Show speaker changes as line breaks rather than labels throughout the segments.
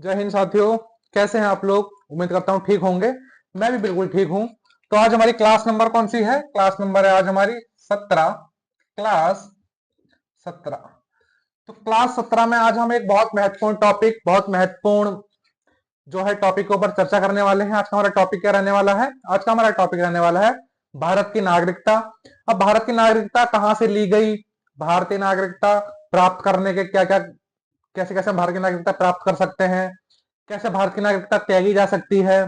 जय हिंद साथियों। कैसे हैं आप लोग? उम्मीद करता हूँ ठीक होंगे। मैं भी बिल्कुल ठीक हूँ। तो आज हमारी क्लास नंबर कौन सी है? क्लास नंबर है आज हमारी 17। क्लास 17। तो क्लास 17 में आज हम एक बहुत महत्वपूर्ण टॉपिक, बहुत महत्वपूर्ण जो है टॉपिक के ऊपर चर्चा करने वाले हैं। आज का हमारा टॉपिक क्या रहने वाला है? आज का हमारा टॉपिक रहने वाला है भारत की नागरिकता। अब भारत की नागरिकता कहाँ से ली गई, भारतीय नागरिकता प्राप्त करने के क्या क्या, कैसे कैसे हम भारत की नागरिकता प्राप्त कर सकते हैं, कैसे भारत की नागरिकता त्यागी जा सकती है,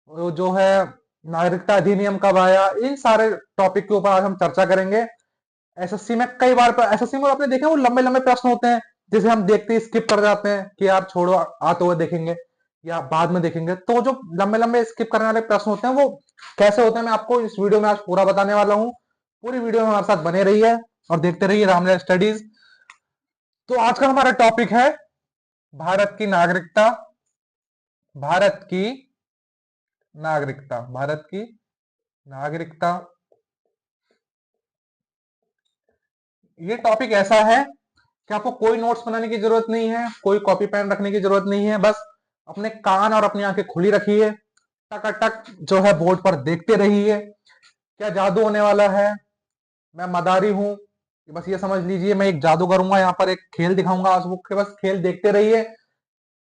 वो जो है नागरिकता अधिनियम कब आया, इन सारे टॉपिक के ऊपर आज हम चर्चा करेंगे। एसएससी में कई बार, एसएससी में आपने देखे वो लंबे लंबे प्रश्न होते हैं जिसे हम देखते ही स्किप कर जाते हैं कि यार छोड़ो, आते हुए देखेंगे या बाद में देखेंगे। तो जो लंबे लंबे स्किप करने वाले प्रश्न होते हैं वो कैसे होते हैं, मैं आपको इस वीडियो में आज पूरा बताने वाला हूँ। पूरी वीडियो में हमारे साथ बने रहिए और देखते रहिए रामलाल स्टडीज। तो आज का हमारा टॉपिक है भारत की नागरिकता। भारत की नागरिकता, भारत की नागरिकता। ये टॉपिक ऐसा है कि आपको कोई नोट्स बनाने की जरूरत नहीं है, कोई कॉपी पेन रखने की जरूरत नहीं है। बस अपने कान और अपनी आंखें खुली रखिए, टक जो है बोर्ड पर देखते रहिए। क्या जादू होने वाला है? मैं मदारी हूं, बस ये समझ लीजिए मैं एक जादू करूंगा, यहाँ पर एक खेल दिखाऊंगा आजबुक के। बस खेल देखते रहिए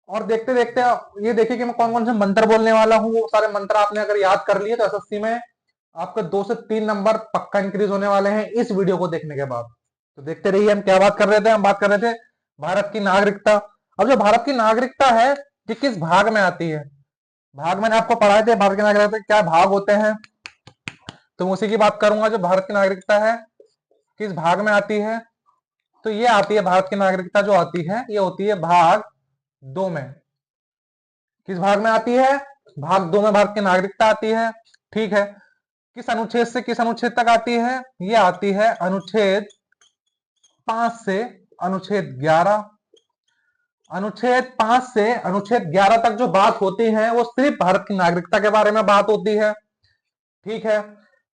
और देखते देखते ये देखिए कि मैं कौन कौन से मंत्र बोलने वाला हूँ। वो सारे मंत्र आपने अगर याद कर लिए तो एसएससी में आपके 2 से 3 नंबर पक्का इंक्रीज होने वाले हैं इस वीडियो को देखने के बाद। तो देखते रहिए। हम क्या बात कर रहे थे? हम बात कर रहे थे भारत की नागरिकता। अब जो भारत की नागरिकता है ये किस भाग में आती है? भाग मैंने आपको पढ़ाए थे, भारत की नागरिकता के क्या भाग होते हैं, तो मैं उसी की बात करूंगा। जो भारत की नागरिकता है किस भाग में आती है? तो ये आती है, भारत की नागरिकता जो आती है ये होती है भाग 2 में। किस भाग में आती है? भाग 2 में भारत की नागरिकता आती है। ठीक है। किस अनुच्छेद से किस अनुच्छेद तक आती है? ये आती है अनुच्छेद 5 से अनुच्छेद 11। अनुच्छेद 5 से अनुच्छेद 11 तक जो बात होती है वो सिर्फ भारत की नागरिकता के बारे में बात होती है। ठीक है।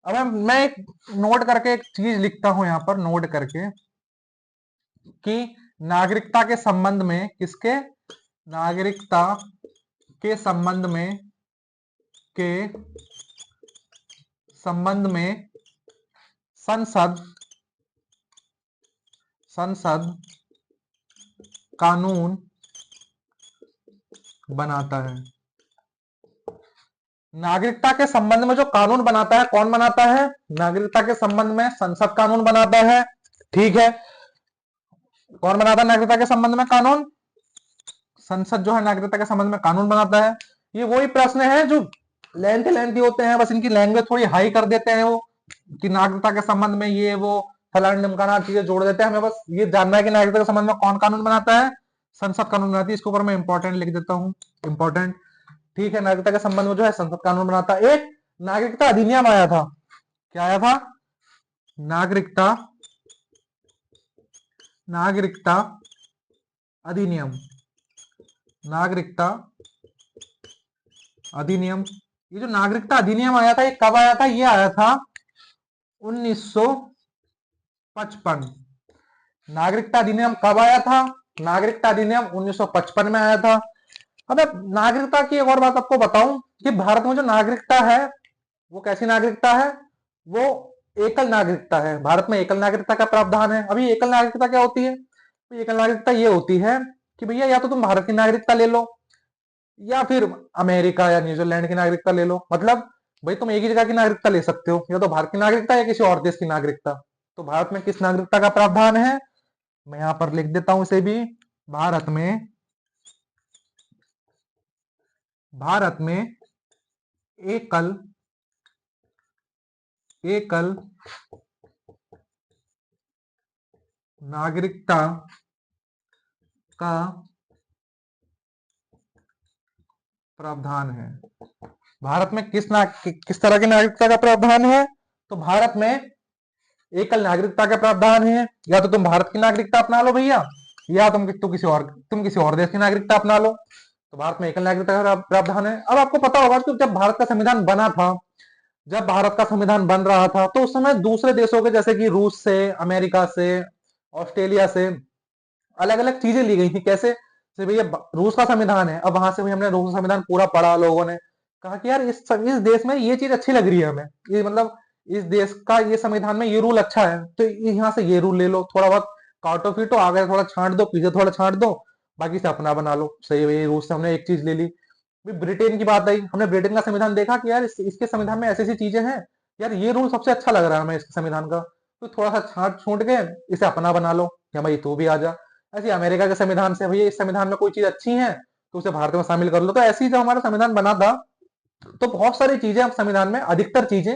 अब मैं एक नोट करके एक चीज लिखता हूं यहां पर, नोट करके कि नागरिकता के संबंध में, किसके? नागरिकता के संबंध में, के संबंध में संसद संसद कानून बनाता है। नागरिकता के संबंध में जो कानून बनाता है, कौन बनाता है? नागरिकता के संबंध में संसद कानून बनाता है। ठीक है। कौन बनाता है नागरिकता के संबंध में कानून? संसद जो है नागरिकता के संबंध में कानून बनाता है। ये वही प्रश्न है जो लेंथी होते हैं, बस इनकी लैंग्वेज थोड़ी हाई कर देते हैं वो, कि नागरिकता के संबंध में ये वो फलाना ढिमकाना चीजें जोड़ देते हैं। हमें बस ये जानना है कि नागरिकता के संबंध में कौन कानून बनाता है? संसद कानून बनाती है। इसके ऊपर मैं इंपॉर्टेंट लिख देता हूँ, इंपॉर्टेंट। ठीक है। नागरिकता के संबंध में जो है संसद कानून बनाता है। एक नागरिकता अधिनियम आया था। क्या आया था? नागरिकता नागरिकता अधिनियम। नागरिकता अधिनियम। ये जो नागरिकता अधिनियम आया था ये कब आया था? ये आया था 1955। नागरिकता अधिनियम कब आया था? नागरिकता अधिनियम 1955 में आया था। अब नागरिकता की एक और बात आपको बताऊं कि भारत में जो नागरिकता है वो कैसी नागरिकता है? वो एकल नागरिकता है। भारत में एकल नागरिकता का प्रावधान है। अभी एकल नागरिकता क्या होती है? तो एकल नागरिकता ये होती है कि भैया या तो तुम भारत की नागरिकता ले लो या फिर अमेरिका या न्यूजीलैंड की नागरिकता ले लो। मतलब भाई तुम एक ही जगह की नागरिकता ले सकते हो, या तो भारत की नागरिकता या किसी और देश की नागरिकता। तो भारत में किस नागरिकता का प्रावधान है? मैं यहां पर लिख देता हूं इसे भी। भारत में एकल एकल नागरिकता का प्रावधान है। भारत में किस तरह की नागरिकता का प्रावधान है? तो भारत में एकल नागरिकता का प्रावधान है। या तो तुम भारत की नागरिकता अपना लो भैया, या तुम किसी और देश की नागरिकता अपना लो। तो भारत में एकल नागरिकता का प्रावधान है। अब आपको पता होगा कि जब भारत का संविधान बना था, जब भारत का संविधान बन रहा था तो उस समय दूसरे देशों के, जैसे कि रूस से, अमेरिका से, ऑस्ट्रेलिया से अलग अलग चीजें ली गई थी। कैसे? से भैया रूस का संविधान है, अब वहां से भाई हमने रूस का संविधान पूरा पढ़ा, लोगों ने कहा कि यार इस देश में ये चीज अच्छी लग रही है हमें, ये मतलब इस देश का ये संविधान में ये रूल अच्छा है, तो यहाँ से ये रूल ले लो, थोड़ा बहुत काटो पीटो, आगे थोड़ा छांट दो, पीछे थोड़ा छांट दो, बाकी से अपना बना लो। सही है भैया, रूस से हमने एक चीज ले ली। फिर ब्रिटेन की बात आई, हमने ब्रिटेन का संविधान देखा कि यार इसके संविधान में ऐसी ऐसी चीजें हैं, यार ये रूल सबसे अच्छा लग रहा है हमें इसके संविधान का, तो थोड़ा सा छांट छूट के इसे अपना बना लो कि भाई तू भी आ जा। ऐसे अमेरिका के संविधान से भैया इस संविधान में कोई चीज अच्छी है तो उसे भारत में शामिल कर लो। तो ऐसे ही जब हमारा संविधान बना था, तो बहुत सारी चीजें अब संविधान में, अधिकतर चीजें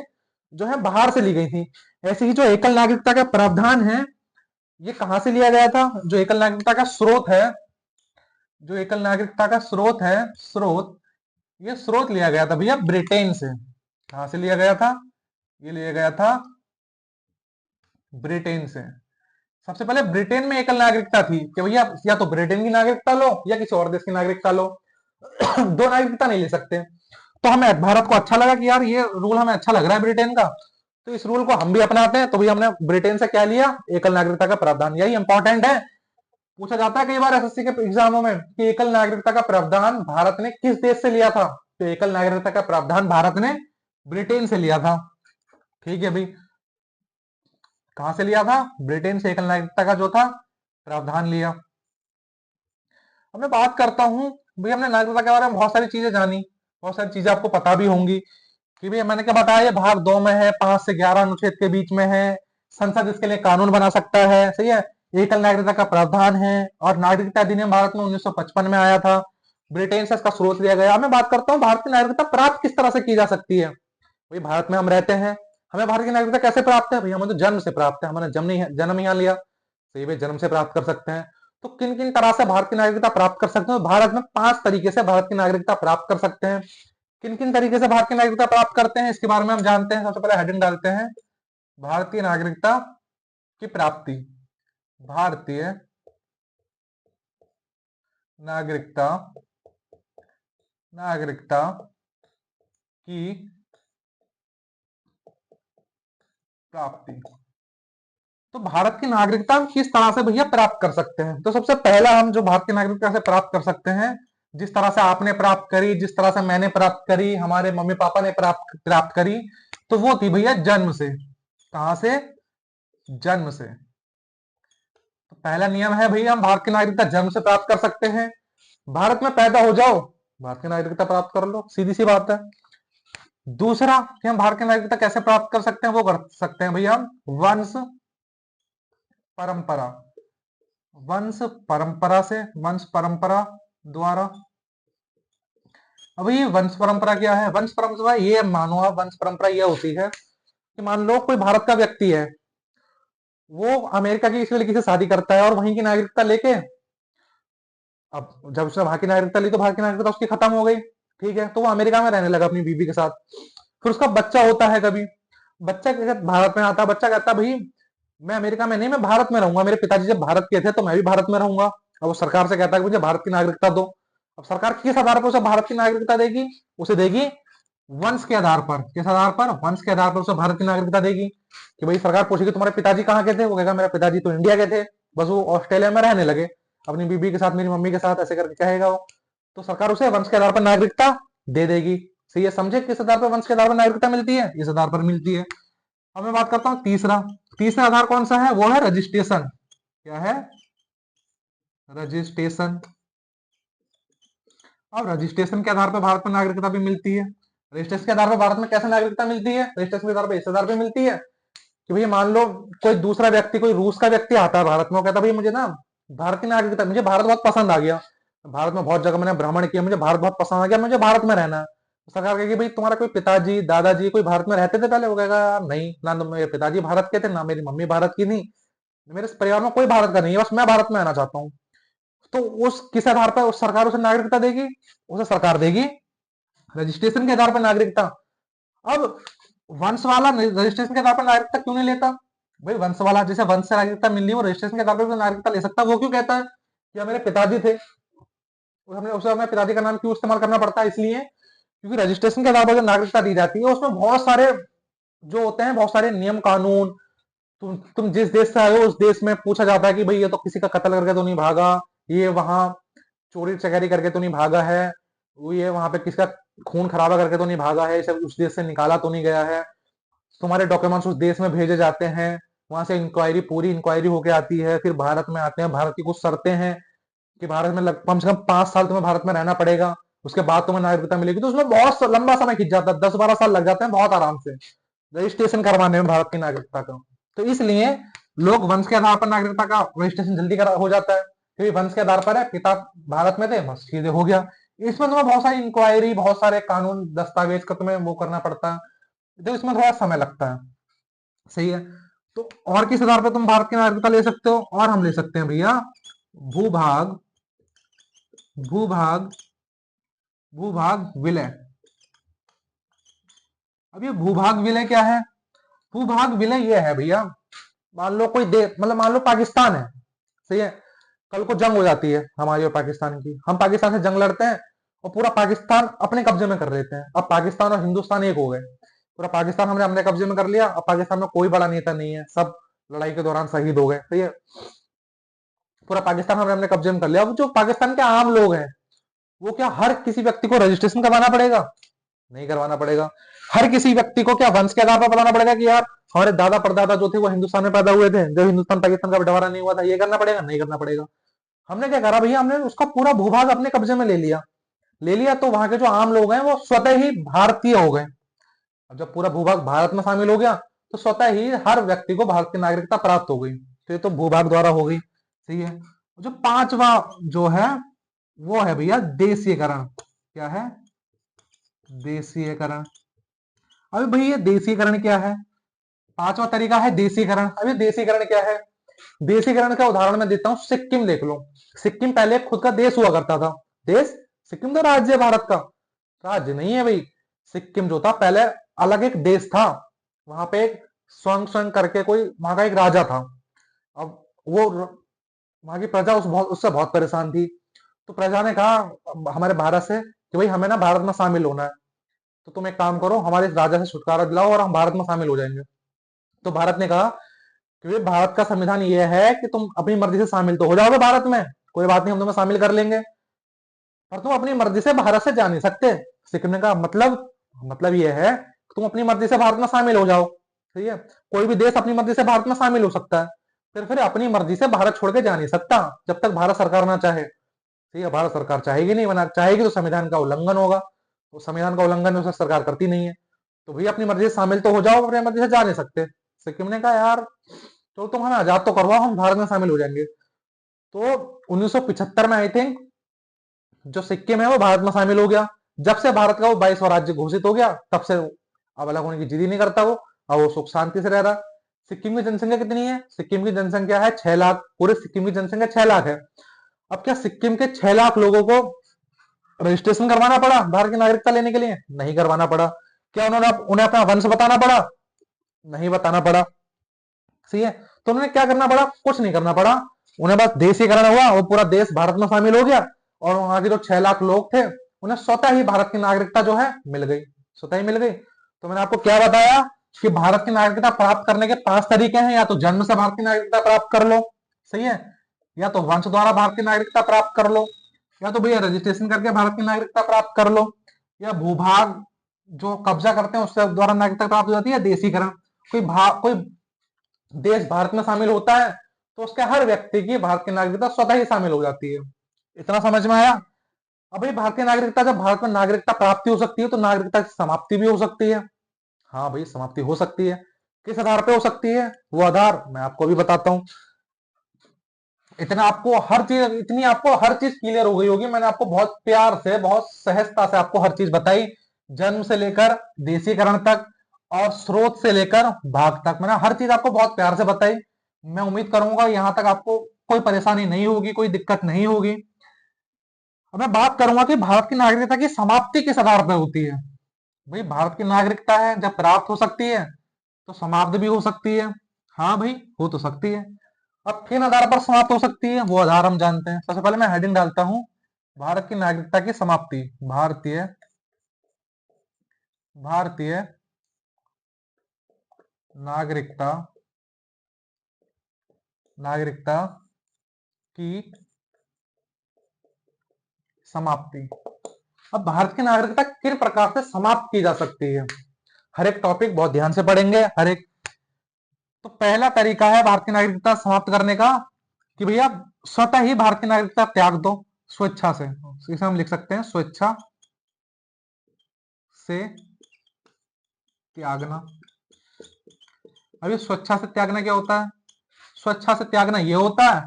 जो है बाहर से ली गई थी। ऐसे ही जो एकल नागरिकता का प्रावधान है, ये कहां से लिया गया था? जो एकल नागरिकता का स्रोत है, जो एकल नागरिकता का स्रोत है, स्रोत, ये स्रोत लिया गया था भैया ब्रिटेन से। कहां से लिया गया था? ये लिया गया था ब्रिटेन से। सबसे पहले ब्रिटेन में एकल नागरिकता थी कि भैया या तो ब्रिटेन की नागरिकता लो या किसी और देश की नागरिकता लो, दो नागरिकता नहीं ले सकते। तो हमें भारत को अच्छा लगा कि यार ये रूल हमें अच्छा लग रहा है ब्रिटेन का, तो इस रूल को हम भी अपनाते हैं। तो भैया हमने ब्रिटेन से क्या लिया? एकल नागरिकता का प्रावधान। यही इंपॉर्टेंट है, पूछा जाता है कई बार एसएससी के एग्जामों में कि एकल नागरिकता का प्रावधान भारत ने किस देश से लिया था? तो एकल नागरिकता का प्रावधान भारत ने ब्रिटेन से लिया था। ठीक है भाई, कहां से लिया था? ब्रिटेन से एकल नागरिकता का जो था प्रावधान लिया। अब मैं बात करता हूं, भाई हमने नागरिकता के बारे में बहुत सारी चीजें जानी, बहुत सारी चीजें आपको पता भी होंगी कि भाई मैंने क्या बताया, ये भाग 2 में है, 5 से 11 अनुच्छेद के बीच में है, संसद इसके लिए कानून बना सकता है। सही है, एकल नागरिकता का प्रावधान है, और नागरिकता अधिनियम भारत में 1955 में आया था, ब्रिटेन से इसका स्रोत लिया गया। मैं बात करता हूँ भारत की नागरिकता प्राप्त किस तरह से की जा सकती है। भाई भारत में हम रहते हैं, हमें भारत की नागरिकता कैसे प्राप्त है? भैया हमें तो जन्म से प्राप्त है, हमने जन्म यहाँ लिया। सही भाई, जन्म से प्राप्त कर सकते हैं। तो किन किन तरह से भारत की नागरिकता प्राप्त कर सकते हैं? भारत में 5 तरीके से भारत की नागरिकता प्राप्त कर सकते हैं। किन किन तरीके से भारत की नागरिकता प्राप्त करते हैं, इसके बारे में हम जानते हैं। सबसे पहले हेडिंग डालते हैं, भारतीय नागरिकता की प्राप्ति। भारतीय नागरिकता, नागरिकता की प्राप्ति। तो भारत की नागरिकता हम किस तरह से भैया प्राप्त कर सकते हैं? तो सबसे पहला हम जो भारत की नागरिकता से प्राप्त कर सकते हैं, जिस तरह से आपने प्राप्त करी, जिस तरह से मैंने प्राप्त करी, हमारे मम्मी पापा ने प्राप्त करी, तो वो थी भैया जन्म से। कहां से? जन्म से। तो पहला नियम है भैया हम भारत की नागरिकता जन्म से प्राप्त कर सकते हैं। भारत में पैदा हो जाओ, भारत की नागरिकता प्राप्त कर लो, सीधी सी बात है। दूसरा कि हम भारत की नागरिकता कैसे प्राप्त कर सकते हैं, वो कर सकते हैं भैया हम वंश परंपरा, वंश परंपरा से, वंश परंपरा द्वारा। अब ये वंश परंपरा क्या है? वंश परंपरा ये मानो आप, वंश परंपरा ये होती है कि मान लो कोई भारत का व्यक्ति है, वो अमेरिका की किसी लड़की से शादी करता है और वहीं की नागरिकता लेके, अब जब उसने वहां की नागरिकता ली तो भारत की नागरिकता उसकी खत्म हो गई। ठीक है, तो वो अमेरिका में रहने लगा अपनी बीवी के साथ। फिर उसका बच्चा होता है, कभी बच्चा के साथ भारत में आता है, बच्चा कहता है भाई मैं अमेरिका में नहीं, मैं भारत में रहूंगा, मेरे पिताजी जब भारत के थे तो मैं भी भारत में रहूंगा। अब वो सरकार से कहता है कि मुझे भारत की नागरिकता दो। अब सरकार किस आधार पर उसे भारत की नागरिकता देगी? उसे देगी वंश के आधार पर। किस आधार पर? वंश के आधार पर उसे भारत की नागरिकता देगी। कि भाई सरकार पूछेगी तुम्हारे पिताजी कहाँ के थे, वो कहेगा मेरे पिताजी तो इंडिया के थे, बस वो ऑस्ट्रेलिया में रहने लगे अपनी बीबी के साथ, मेरी मम्मी के साथ, ऐसे करके कहेगा वो। तो सरकार उसे वंश के आधार पर नागरिकता दे देगी। सही है, समझे किस आधार पर वंश के आधार पर नागरिकता मिलती है? इस आधार पर मिलती है। अब मैं बात करता हूं तीसरा, तीसरा आधार कौन सा है? वो है रजिस्ट्रेशन। क्या है? रजिस्ट्रेशन। अब रजिस्ट्रेशन के आधार पर भारत में नागरिकता भी मिलती है। रजिस्ट्रेशन के आधार पर भारत में कैसे नागरिकता मिलती है? रजिस्ट्रेशन के आधार पर इस आधार पर मिलती है कि भैया मान लो कोई दूसरा व्यक्ति, कोई रूस का व्यक्ति आता है भारत में, वो कहता है भाई मुझे ना भारत की नागरिकता, मुझे भारत बहुत पसंद आ गया, भारत में बहुत जगह मैंने भ्रमण किया, मुझे भारत बहुत पसंद आ गया, मुझे भारत में रहना है। तो सरकार कहेगी भाई तुम्हारा कोई पिताजी दादाजी कोई भारत में रहते थे पहले? वो कहेगा नहीं, ना तो मेरे पिताजी भारत के थे, ना मेरी मम्मी भारत की थी, मेरे परिवार में कोई भारत का नहीं है, बस मैं भारत में आना चाहता हूँ। तो उस किस आधार पर उस सरकार उसे नागरिकता देगी? उसे सरकार देगी रजिस्ट्रेशन के आधार पर नागरिकता। अब वंश वाला रजिस्ट्रेशन के आधार पर नागरिकता क्यों नहीं लेता? भाई वंश वाला, जैसे वंश से नागरिकता मिल रही है, वो रजिस्ट्रेशन के आधार पर नागरिकता ले सकता है। वो क्यों कहता है कि मेरे पिताजी थे, हमने उसे हमें पिताजी का नाम क्यों इस्तेमाल करना पड़ता है? इसलिए क्योंकि रजिस्ट्रेशन के आधार पर जो नागरिकता दी जाती है उसमें बहुत सारे जो होते हैं, बहुत सारे नियम कानून, तुम जिस देश से आए हो उस देश में पूछा जाता है कि भाई ये तो किसी का कत्ल करके तो नहीं भागा, ये वहां चोरी चकारी करके तो नहीं भागा है, वो ये वहां पे किसका खून खराबा करके तो नहीं भागा है, इसे उस देश से निकाला तो नहीं गया है। तुम्हारे डॉक्यूमेंट्स उस देश में भेजे जाते हैं, वहां से इंक्वायरी, पूरी इंक्वायरी होके आती है, फिर भारत में आते हैं। भारत की कुछ शर्तें हैं कि भारत में कम से कम 5 साल तुम्हें भारत में रहना पड़ेगा, उसके बाद तुम्हें नागरिकता मिलेगी। तो उसमें बहुत लंबा समय खिंच जाता है, 10-12 साल लग जाते हैं बहुत आराम से रजिस्ट्रेशन करवाने में भारत की नागरिकता का। तो इसलिए लोग वंश के आधार पर नागरिकता का रजिस्ट्रेशन जल्दी हो जाता है, क्योंकि वंश के आधार पर है, पिता भारत में थे, बस सीधे हो गया। इसमें तुम्हें बहुत सारी इंक्वायरी, बहुत सारे कानून दस्तावेज का तुम्हें वो करना पड़ता है, तो इसमें थोड़ा समय लगता है। सही है। तो और किस आधार पर तुम भारत की नागरिकता ले सकते हो? और हम ले सकते हैं भैया भूभाग, भूभाग, भूभाग विलय। अब ये भूभाग विलय क्या है? भूभाग विलय ये है भैया, मान लो कोई देश, मतलब मान लो पाकिस्तान है, सही है, कल को जंग हो जाती है हमारी और पाकिस्तान की, हम पाकिस्तान से जंग लड़ते हैं और पूरा पाकिस्तान अपने कब्जे में कर लेते हैं। अब पाकिस्तान और हिंदुस्तान एक हो गए, पूरा पाकिस्तान हमने अपने कब्जे में कर लिया। अब पाकिस्तान में कोई बड़ा नेता नहीं है, सब लड़ाई के दौरान शहीद हो गए, सही है। पूरा पाकिस्तान हमने अपने कब्जे में कर लिया। अब जो पाकिस्तान के आम लोग हैं, वो क्या हर किसी व्यक्ति को रजिस्ट्रेशन करवाना पड़ेगा? नहीं करवाना पड़ेगा। हर किसी व्यक्ति को क्या वंश के आधार पर बताना पड़ेगा कि यार हमारे दादा परदादा जो थे वो हिंदुस्तान में पैदा हुए थे, जब हिंदुस्तान पाकिस्तान का बंटवारा नहीं हुआ था? ये करना पड़ेगा? नहीं करना पड़ेगा। हमने क्या करा भैया, हमने उसका पूरा भूभाग अपने कब्जे में ले लिया। ले लिया तो वहां के जो आम लोग हैं वो स्वतः ही भारतीय हो गए। अब जब पूरा भूभाग भारत में शामिल हो गया, तो स्वतः ही हर व्यक्ति को भारत की नागरिकता प्राप्त हो गई। तो ये तो भूभाग द्वारा हो गई, सही है। जो पांचवा जो है वो है भैया देशीयकरण। क्या है? देशीयकरण। अभी भैया देशीयकरण क्या है? पांचवा तरीका है देशीकरण। अभी देशीकरण क्या है? देशीकरण का उदाहरण मैं देता हूं, सिक्किम देख लो। सिक्किम पहले खुद का देश हुआ करता था। देश? सिक्किम तो राज्य है भारत का, राज्य नहीं है भाई। सिक्किम जो था पहले अलग एक देश था, वहां पे एक स्वयं स्वयं करके कोई वहां का एक राजा था। अब वो वहां की प्रजा उससे बहुत परेशान थी। तो प्रजा ने कहा हमारे भारत से कि भाई हमें ना भारत में शामिल होना है, तो तुम एक काम करो, हमारे इस राजा से छुटकारा दिलाओ और हम भारत में शामिल हो जाएंगे। तो भारत ने कहा कि भारत का संविधान यह है कि तुम अपनी मर्जी से शामिल तो हो जाओगे भारत में, कोई बात नहीं, हम तुम्हें शामिल कर लेंगे, पर तुम अपनी मर्जी से भारत से जा नहीं सकते। सिक्किम ने कहा मतलब यह है कि तुम अपनी मर्जी से भारत में शामिल हो जाओ, सही है। कोई भी देश अपनी मर्जी से भारत में शामिल हो सकता है, फिर अपनी मर्जी से भारत छोड़ के जा नहीं सकता जब तक भारत सरकार ना चाहे। ठीक है, भारत सरकार चाहेगी नहीं, बना चाहेगी तो संविधान का उल्लंघन होगा, तो संविधान का उल्लंघन उसे सरकार करती नहीं है। तो भैया अपनी मर्जी से शामिल तो हो जाओ, अपनी मर्जी से जा नहीं सकते। सिक्किम ने कहा यार तो तुम हमें आजाद तो करवाओ, हम भारत में शामिल हो जाएंगे। तो 1975 में आई थिंक जो सिक्किम है वो भारत में शामिल हो गया। जब से भारत का वो 22वां राज्य घोषित हो गया, तब से अब अलग होने की जिद ही नहीं करता वो, अब वो सुख शांति से रह रहा। सिक्किम की जनसंख्या कितनी है? सिक्किम की जनसंख्या है 6 लाख, पूरे सिक्किम की जनसंख्या 6 लाख है। अब क्या सिक्किम के 6 लाख लोगों को रजिस्ट्रेशन करवाना पड़ा भारत की नागरिकता लेने के लिए? नहीं करवाना पड़ा। क्या उन्हें अपना वंश बताना पड़ा? नहीं बताना पड़ा, सही है। तो उन्हें क्या करना पड़ा? कुछ नहीं करना पड़ा, उन्हें बस देशीकरण हुआ, वो पूरा देश भारत में शामिल हो गया, और वहां के जो 6 लाख लोग थे उन्हें स्वतः ही भारत की नागरिकता जो है मिल गई, स्वतः ही मिल गई। तो मैंने आपको क्या बताया कि भारत की नागरिकता प्राप्त करने के 5 तरीके हैं। या तो जन्म से भारत की नागरिकता प्राप्त कर लो, सही है, या तो वंश द्वारा भारत की नागरिकता प्राप्त कर लो, या तो भैया रजिस्ट्रेशन करके भारत की नागरिकता प्राप्त कर लो, या भूभाग जो कब्जा करते हैं उससे द्वारा नागरिकता प्राप्त हो जाती है, देशीकरण। कोई देश भारत में शामिल होता है तो उसके हर व्यक्ति की भारत की नागरिकता स्वतः ही शामिल हो जाती है। इतना समझ में आया? अब भाई भारतीय नागरिकता, जब भारत में नागरिकता प्राप्ति हो सकती है तो नागरिकता की समाप्ति भी हो सकती है। हाँ भाई समाप्ति हो सकती है। किस आधार पे हो सकती है? वो आधार मैं आपको भी बताता हूँ। इतना आपको हर चीज, इतनी आपको हर चीज क्लियर हो गई होगी, मैंने आपको बहुत प्यार से, बहुत सहजता से आपको हर चीज बताई, जन्म से लेकर देशीकरण तक और स्रोत से लेकर भाग तक, मैंने हर चीज आपको बहुत प्यार से बताई। मैं उम्मीद करूंगा यहां तक आपको कोई परेशानी नहीं होगी, कोई दिक्कत नहीं होगी। अब मैं बात करूंगा कि भारत की नागरिकता की समाप्ति किस आधार पर होती है। भाई भारत की नागरिकता है, जब प्राप्त हो सकती है तो समाप्त भी हो सकती है। हाँ भाई हो तो सकती है। अब किन आधार पर समाप्त हो सकती है वो आधार हम जानते हैं। सबसे पहले मैं हेडिंग डालता हूं, भारत की नागरिकता की समाप्ति। भारतीय भारतीय नागरिकता नागरिकता की समाप्ति। अब भारत की नागरिकता किन प्रकार से समाप्त की जा सकती है, हर एक टॉपिक बहुत ध्यान से पढ़ेंगे हर एक। तो पहला तरीका है भारत की नागरिकता समाप्त करने का कि भैया स्वतः ही भारत की नागरिकता त्याग दो, स्वेच्छा से। इसे हम लिख सकते हैं स्वेच्छा से त्यागना। अभी स्वेच्छा से त्यागना क्या होता है? स्वेच्छा से त्यागना ये होता है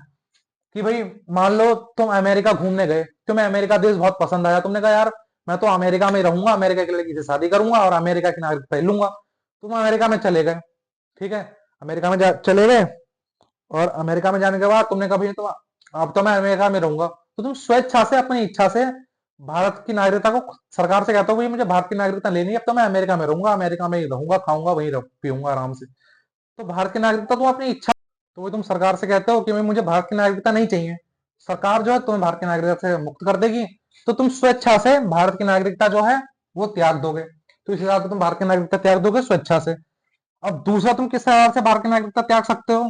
कि भाई मान लो तुम अमेरिका घूमने गए, तुम्हें अमेरिका देश बहुत पसंद आया, तुमने कहा यार मैं तो अमेरिका में ही रहूंगा, अमेरिका की लड़की से शादी करूंगा और अमेरिका की नागरिकता ही लूंगा। तुम अमेरिका में चले गए, ठीक है, अमेरिका में चले गए, और अमेरिका में जाने के बाद तुमने कहा भाई तो अब तो मैं अमेरिका में रहूंगा, तो तुम स्वेच्छा से अपनी इच्छा से भारत की नागरिकता को सरकार से कहते हो भाई मुझे भारत की नागरिकता लेनी है, अब तो मैं अमेरिका में रहूंगा, अमेरिका में ही रहूंगा, खाऊंगा वहीं पीऊंगा आराम से। तो भारत की नागरिकता तुम अपनी इच्छा, तो वही तुम सरकार से कहते हो कि भाई मुझे भारत की नागरिकता नहीं चाहिए, सरकार जो है तुम्हें भारत की नागरिकता से मुक्त कर देगी, तो तुम स्वेच्छा से भारत की नागरिकता जो है वो त्याग दोगे। तो इस हिसाब से तुम भारत की नागरिकता त्याग दोगे स्वेच्छा से। अब दूसरा तुम किस हिसाब से भारत की नागरिकता त्याग सकते हो?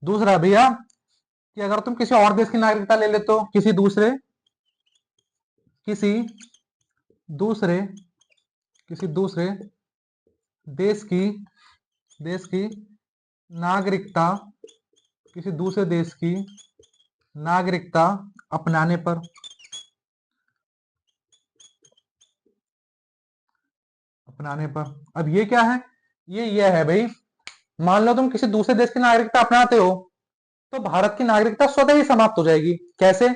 दूसरा भैया कि अगर तुम किसी और देश की नागरिकता ले लेते हो, किसी दूसरे किसी दूसरे देश की नागरिकता, किसी दूसरे देश की नागरिकता अपनाने पर, अब ये क्या है? ये है भाई, मान लो तुम किसी दूसरे देश की नागरिकता अपनाते हो तो भारत की नागरिकता स्वतः ही समाप्त हो जाएगी। कैसे?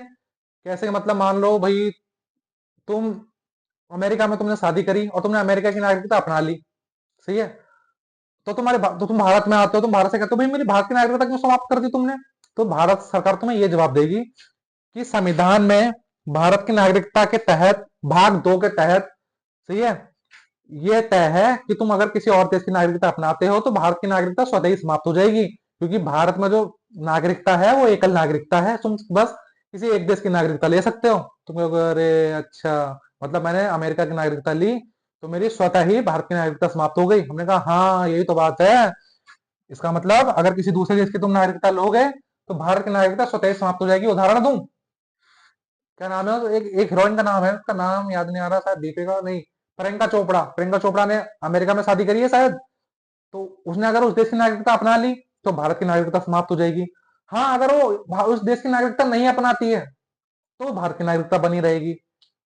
मतलब मान लो भाई तुम अमेरिका में तुमने शादी करी और तुमने अमेरिका की नागरिकता अपना ली, सही है, तो तुम भारत में आते हो, तुम भारत से कहते हो भाई मेरी भारत की नागरिकता क्यों समाप्त कर दी तुमने? तो भारत सरकार तुम्हें यह जवाब देगी कि संविधान में भारत की नागरिकता के तहत भाग 2 के तहत, सही है, यह तय है कि तुम अगर किसी और देश की नागरिकता अपनाते हो तो भारत की नागरिकता स्वतः ही समाप्त हो जाएगी, क्योंकि भारत में जो नागरिकता है वो एकल नागरिकता है, तुम बस किसी एक देश की नागरिकता ले सकते हो। तुम कहोगे अरे अच्छा, मतलब मैंने अमेरिका की नागरिकता ली तो मेरी स्वतः ही भारत की नागरिकता समाप्त हो गई। हमने कहा हाँ यही तो बात है, इसका मतलब अगर किसी दूसरे देश की तुम नागरिकता लोगे तो भारत की नागरिकता स्वतः ही समाप्त हो जाएगी। उदाहरण दूं, क्या नाम है, एक एक हीरोइन का नाम है, उसका नाम याद नहीं आ रहा, शायद दीपिका नहीं, प्रियंका चोपड़ा ने अमेरिका में शादी करी है शायद, तो उसने अगर उस देश की नागरिकता अपना ली तो भारत की नागरिकता समाप्त हो जाएगी। हाँ अगर वो उस देश की नागरिकता नहीं अपनाती है तो भारत की नागरिकता बनी रहेगी।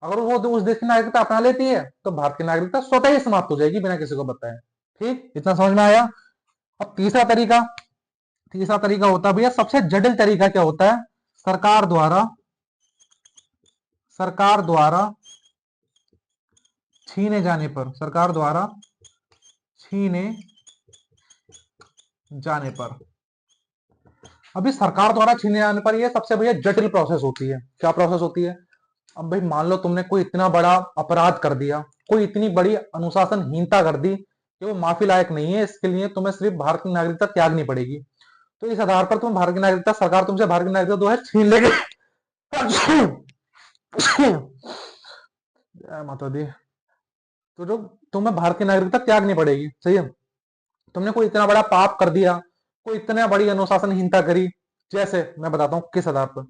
अगर वो उस देश की नागरिकता अपना लेती है तो भारत की नागरिकता स्वतः ही समाप्त हो जाएगी बिना किसी को बताए। ठीक, इतना समझ में आया? अब तीसरा तरीका होता है भैया, सबसे जटिल तरीका क्या होता है? सरकार द्वारा छीने जाने पर, छीने जाने पर। अभी सरकार द्वारा छीने जाने पर यह सबसे भैया जटिल प्रोसेस होती है। क्या प्रोसेस होती है? अब भाई मान लो तुमने कोई इतना बड़ा अपराध कर दिया, कोई इतनी बड़ी अनुशासनहीनता कर दी कि वो माफी लायक नहीं है, इसके लिए तुम्हें सिर्फ भारत की नागरिकता त्यागनी पड़ेगी। तो इस आधार पर तुम भारत की नागरिकता, सरकार तुमसे भारत की नागरिकता जो है छीन लेगी। माता दी, तो जो तुम्हें भारत की नागरिकता त्यागनी पड़ेगी, सही है। तुमने कोई इतना बड़ा पाप कर दिया, कोई इतना बड़ी अनुशासनहीनता करी, जैसे मैं बताता हूँ किस आधार पर।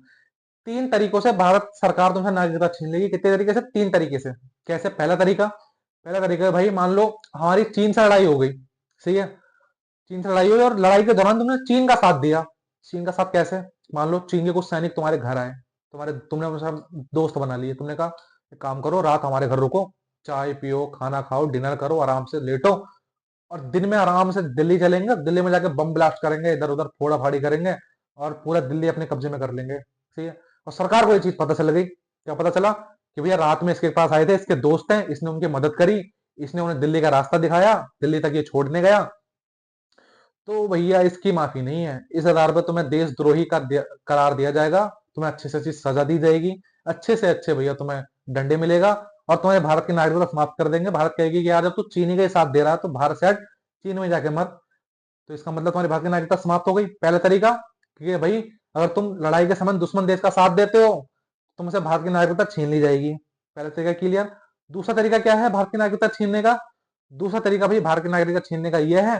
3 तरीकों से भारत सरकार तुमसे नागरिकता छीन लेगी। कितने तरीके से? 3 तरीके से। कैसे? पहला तरीका भाई मान लो हमारी चीन से लड़ाई हो गई, सही है, चीन से लड़ाई हुई और लड़ाई के दौरान तुमने चीन का साथ दिया। चीन का साथ कैसे? मान लो चीन के कुछ सैनिक तुम्हारे घर आए, तुमने उनके साथ दोस्त बना लिए, तुमने कहा एक काम करो, रात हमारे घर रुको, चाय पियो, खाना खाओ, डिनर करो, आराम से लेटो, और दिन में आराम से दिल्ली चलेंगे, दिल्ली में जाके बम ब्लास्ट करेंगे, इधर उधर फोड़ा फाड़ी करेंगे और पूरा दिल्ली अपने कब्जे में कर लेंगे, ठीक है। और सरकार को ये चीज पता चल गई। क्या पता चला? कि भैया रात में इसके पास आए थे, इसके दोस्त हैं, इसने उनकी मदद करी, इसने उन्हें दिल्ली का रास्ता दिखाया, दिल्ली तक ये छोड़ने गया, तो भैया इसकी माफी नहीं है। इस आधार पर तुम्हें देशद्रोही का करार दिया जाएगा, तुम्हें अच्छे से अच्छी सजा दी जाएगी, अच्छे से अच्छे भैया तुम्हें डंडे मिलेगा, और तुम्हारे भारत की नागरिकता समाप्त कर देंगे। भारत कहेगी कि यार जब तू चीनी का ही साथ दे रहा है तो भारत से हट, चीन में जाके मर। तो इसका मतलब तुम्हारी भारत की नागरिकता समाप्त हो गई। पहला तरीका कि भाई अगर तुम लड़ाई के समय दुश्मन देश का साथ देते हो तुमसे भारत की नागरिकता छीन ली जाएगी। पहला तरीका क्लियर। दूसरा तरीका क्या है भारत की नागरिकता छीनने का? दूसरा तरीका भाई भारत की नागरिकता छीनने का यह है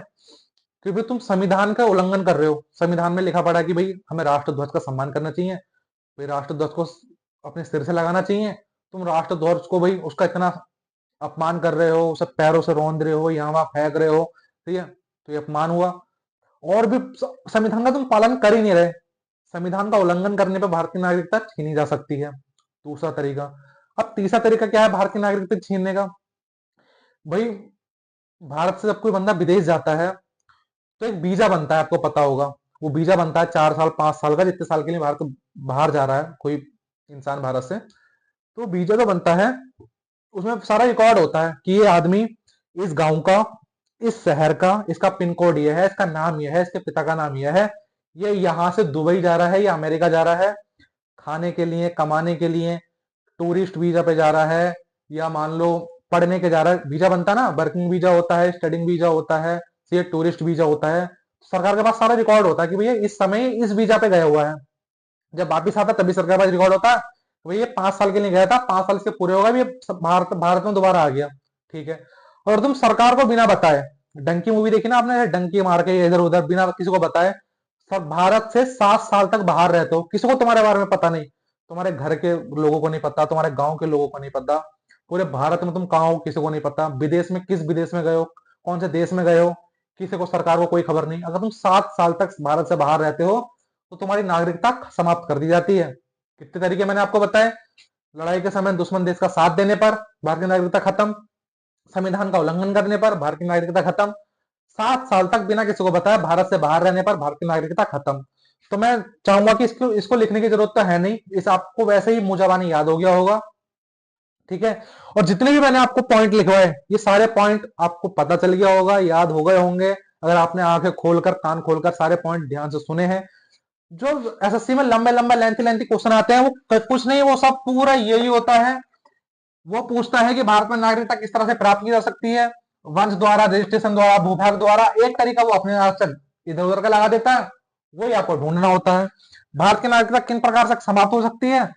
कि भाई तुम संविधान का उल्लंघन कर रहे हो। संविधान में लिखा पड़ा है कि भाई हमें राष्ट्र ध्वज का सम्मान करना चाहिए, भाई राष्ट्र ध्वज को अपने सिर से लगाना चाहिए, तुम राष्ट्रध्वज को भाई उसका इतना अपमान कर रहे हो, उसे पैरों से रौंद रहे हो, यहाँ वहां फेंक रहे हो, ठीक है, तो ये अपमान हुआ। और भी संविधान का तुम पालन कर ही नहीं रहे, संविधान का उल्लंघन करने पर भारतीय नागरिकता छीनी जा सकती है, दूसरा तरीका। अब तीसरा तरीका क्या है भारतीय नागरिकता छीनने का? भाई भारत से जब कोई बंदा विदेश जाता है तो एक वीजा बनता है, आपको पता होगा। वो वीजा बनता है 4 साल 5 साल का, जितने साल के लिए भारत बाहर जा रहा है कोई इंसान भारत से, तो वीजा जो बनता है उसमें सारा रिकॉर्ड होता है कि ये आदमी इस गांव का, इस शहर का, इसका पिन कोड ये है, इसका नाम ये है, इसके पिता का नाम ये है, ये यहां से दुबई जा रहा है या अमेरिका जा रहा है खाने के लिए, कमाने के लिए, टूरिस्ट वीजा पे जा रहा है, या मान लो पढ़ने के जा रहा है। वीजा बनता है ना, वर्किंग वीजा होता है, स्टडिंग वीजा होता है, ये टूरिस्ट वीजा होता है। सरकार के पास सारा रिकॉर्ड होता है कि भैया इस समय इस वीजा पे गया हुआ है। जब वापिस आता तभी सरकार के पास रिकॉर्ड होता है, भैया ये 5 साल के लिए गया था, 5 साल इसके पूरे होगा, ये भारत भारत में दोबारा आ गया, ठीक है। और तुम सरकार को बिना बताए, डंकी मूवी देखी ना आपने, डंकी मार के इधर उधर बिना किसी को बताए सब भारत से 7 साल तक बाहर रहते हो, किसी को तुम्हारे बारे में पता नहीं, तुम्हारे घर के लोगों को नहीं पता, तुम्हारे गांव के लोगों को नहीं पता, पूरे भारत में तुम कहाँ हो किसी को नहीं पता, विदेश में किस विदेश में गए हो, कौन से देश में गए हो, किसी को, सरकार को कोई खबर नहीं। अगर तुम 7 साल तक भारत से बाहर रहते हो तो तुम्हारी नागरिकता समाप्त कर दी जाती है। कितने तरीके मैंने आपको बताए, लड़ाई के समय दुश्मन देश का साथ देने पर भारतीय नागरिकता खत्म, संविधान का उल्लंघन करने पर भारतीय नागरिकता खत्म, 7 साल तक बिना किसी को बताया भारत से बाहर रहने पर भारतीय नागरिकता खत्म। तो मैं चाहूंगा कि इसको इसको लिखने की जरूरत तो है नहीं, इस आपको वैसे ही मुंह याद हो गया होगा, ठीक है। और जितने भी मैंने आपको पॉइंट लिखवाए ये सारे पॉइंट आपको पता चल गया होगा, याद हो गए होंगे, अगर आपने आंखें खोलकर कान खोलकर सारे पॉइंट ध्यान से सुने हैं। जो एसएससी में लंबे लंबे लेंथी लेंथी क्वेश्चन आते हैं वो कुछ नहीं, वो सब पूरा यही होता है। वो पूछता है कि भारत में नागरिकता किस तरह से प्राप्त की जा सकती है, वंश द्वारा, रजिस्ट्रेशन द्वारा, भूभाग द्वारा, एक तरीका वो अपने आप से इधर उधर का लगा देता है, वही आपको ढूंढना होता है। भारत की नागरिकता किन प्रकार से समाप्त हो सकती है,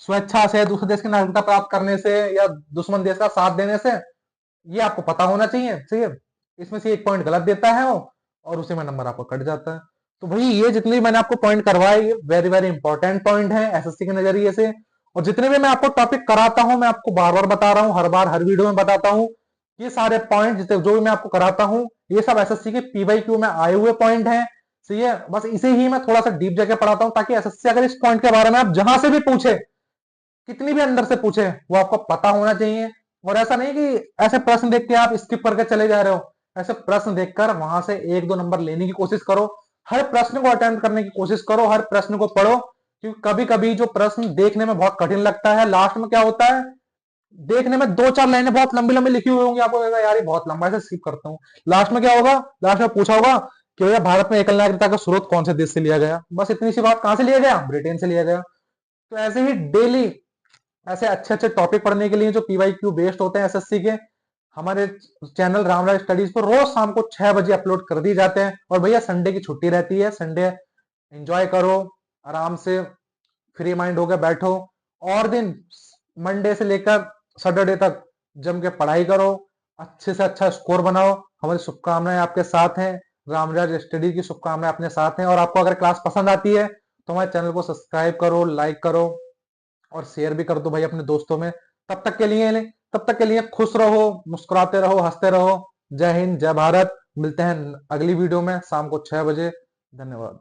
स्वेच्छा से, दूसरे देश की नागरिकता प्राप्त करने से, या दुश्मन देश का साथ देने से, ये आपको पता होना चाहिए, ठीक है। इसमें से एक पॉइंट गलत देता है वो, और उसी में नंबर आपको कट जाता है। तो भाई ये जितने भी मैंने आपको पॉइंट करवाए ये वेरी वेरी इंपॉर्टेंट पॉइंट है एसएससी के नजरिए से। और जितने भी मैं आपको टॉपिक कराता हूं मैं आपको बार बार बता रहा हूं, हर बार हर वीडियो में बताता हूं, ये सारे पॉइंट जितने जो भी मैं आपको कराता हूं ये सब एसएससी के पीवाईक्यू में आए हुए पॉइंट हैं। सही है, बस इसे ही मैं थोड़ा सा डीप जगह पढ़ाता हूं ताकि एसएससी अगर इस पॉइंट के बारे में आप जहां से भी पूछे, कितनी भी अंदर से पूछे, वो आपको पता होना चाहिए। और ऐसा नहीं कि ऐसे प्रश्न देख के आप स्किप करके चले जा रहे हो, ऐसे प्रश्न देखकर वहां से 1-2 नंबर लेने की कोशिश करो, हर प्रश्न को अटेम्प्ट करने की कोशिश करो, हर प्रश्न को पढ़ो। क्योंकि कभी कभी जो प्रश्न देखने में बहुत कठिन लगता है, लास्ट में क्या होता है, देखने में 2-4 लाइनें बहुत लंबी लंबी लिखी हुई होंगी, आपको लगेगा यार ये बहुत लंबा है, स्किप करता हूँ। लास्ट में क्या होगा, लास्ट में पूछा होगा कि भैया भारत में एकल नागरिकता का स्रोत कौन से देश से लिया गया, बस इतनी सी बात, कहां से लिया गया, ब्रिटेन से लिया गया। तो ऐसे ही डेली ऐसे अच्छे अच्छे टॉपिक पढ़ने के लिए जो पीवाईक्यू बेस्ड होते हैं एसएससी के, हमारे चैनल रामराज स्टडीज पर रोज शाम को 6 बजे अपलोड कर दिए जाते हैं। और भैया संडे की छुट्टी रहती है, संडे एंजॉय करो, आराम से फ्री माइंड होकर बैठो, और दिन मंडे से लेकर सैटरडे तक जम के पढ़ाई करो, अच्छे से अच्छा स्कोर बनाओ। हमारी शुभकामनाएं आपके साथ हैं, रामराज स्टडी की शुभकामनाएं अपने साथ हैं। और आपको अगर क्लास पसंद आती है तो हमारे चैनल को सब्सक्राइब करो, लाइक करो और शेयर भी कर दो भाई अपने दोस्तों में। तब तक के लिए खुश रहो, मुस्कुराते रहो, हंसते रहो। जय हिंद, जय भारत। मिलते हैं अगली वीडियो में शाम को 6 बजे। धन्यवाद।